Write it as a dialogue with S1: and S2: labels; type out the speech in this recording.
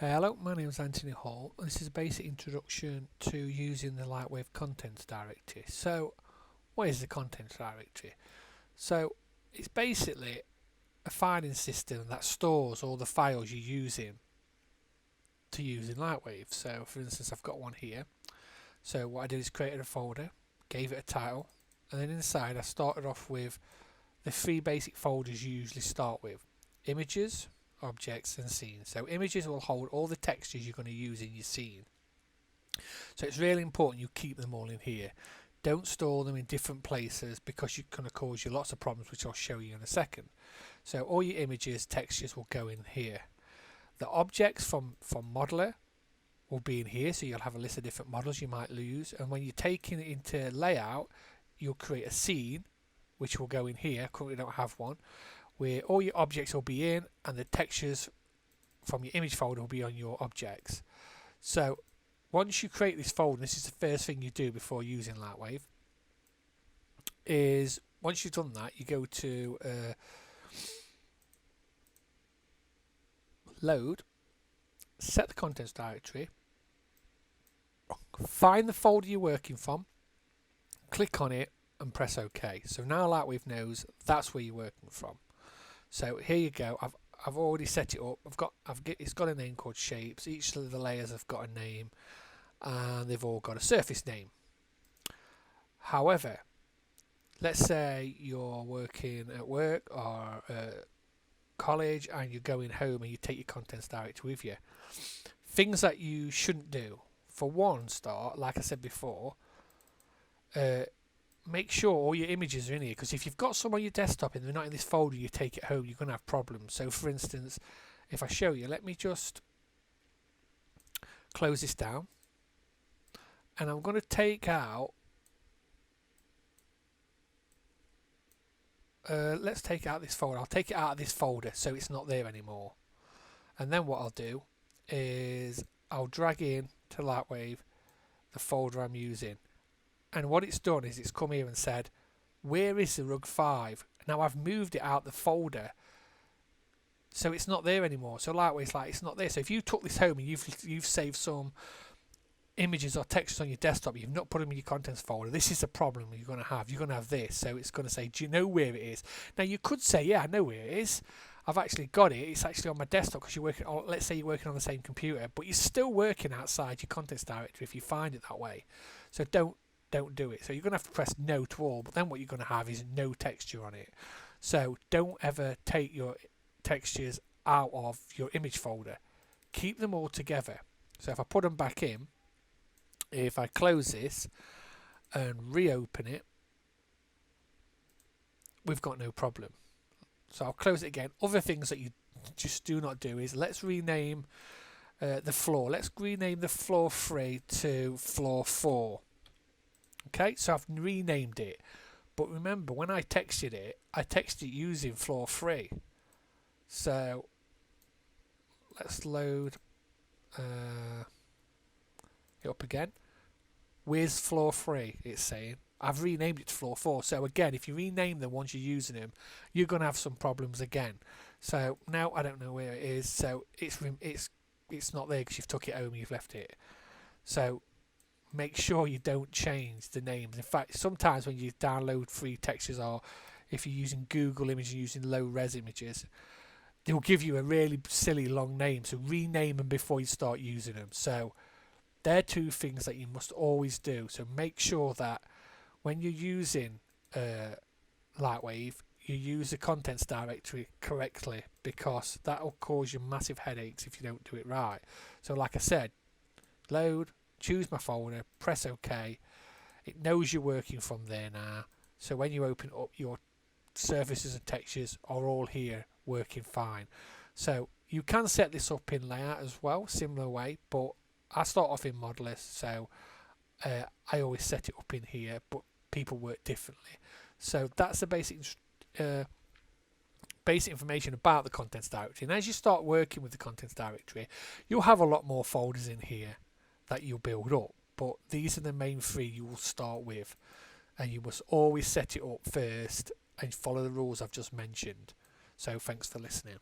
S1: Hello, my name is Anthony Hall. This is a basic introduction to using the Lightwave Contents Directory. So, what is the Contents Directory? So, it's basically a filing system that stores all the files you're using to use in Lightwave. So, for instance, I've got one here. So, what I did is created a folder, gave it a title, and then inside I started off with the three basic folders you usually start with: images, objects and scenes. So images will hold all the textures you're going to use in your scene. So it's really important you keep them all in here. Don't store them in different places because you're going to cause you lots of problems, which I'll show you in a second. So all your images, textures will go in here. The objects from Modeler will be in here, so you'll have a list of different models you might lose. And when you're taking it into layout, you'll create a scene, which will go in here. Currently don't have one, where all your objects will be in and the textures from your image folder will be on your objects. So once you create this folder, this is the first thing you do before using Lightwave, is once you've done that, you go to load, set the contents directory, find the folder you're working from, click on it and press OK. So now Lightwave knows that's where you're working from. So here you go. I've already set it up. It's got a name called shapes. Each of the layers have got a name, and they've all got a surface name. However, let's say you're working at work or college, and you're going home and you take your contents directory with you. Things that you shouldn't do. For one start, like I said before, make sure all your images are in here, because if you've got some on your desktop and they're not in this folder, you take it home, you're going to have problems. So for instance, if I show you, let me just close this down, and I'm going to take out let's take out this folder. I'll take it out of this folder so it's not there anymore. And then what I'll do is I'll drag in to Lightwave the folder I'm using. And what it's done is it's come here and said, where is the rug 5? Now I've moved it out the folder, so it's not there anymore. So Lightwave's like, it's not there. So if you took this home and you've saved some images or texts on your desktop, you've not put them in your contents folder, this is the problem you're going to have. You're going to have this. So it's going to say, do you know where it is? Now you could say, yeah, I know where it is. I've actually got it. It's actually on my desktop because you're working on, let's say you're working on the same computer, but you're still working outside your contents directory if you find it that way. So don't do it. So you're going to have to press no to all, but then what you're going to have is no texture on it. So don't ever take your textures out of your image folder. Keep them all together. So if I put them back in, if I close this and reopen it, we've got no problem. So I'll close it again. Other things that you just do not do is, let's rename the floor. Let's rename the floor 3 to floor 4. Okay, so I've renamed it, but remember when I texted it using floor 3. So let's load it up again. Where's floor 3? It's saying I've renamed it to floor 4. So again, if you rename them once you're using them, you're going to have some problems again. So now I don't know where it is. So it's not there because you've took it home and you've left it. So make sure you don't change the names. In fact, sometimes when you download free textures, or if you're using Google Images, using low res images, they'll give you a really silly long name. So rename them before you start using them. So they're two things that you must always do. So make sure that when you're using Lightwave, you use the contents directory correctly, because that will cause you massive headaches if you don't do it right. So like I said, load, choose my folder, press OK. It knows you're working from there now. So when you open up, your surfaces and textures are all here working fine. So you can set this up in layout as well, similar way, but I start off in Modeler, so I always set it up in here, but people work differently. So that's the basic information about the contents directory. And as you start working with the contents directory, you'll have a lot more folders in here that you'll build up, but these are the main 3 you will start with, and you must always set it up first and follow the rules I've just mentioned. So thanks for listening.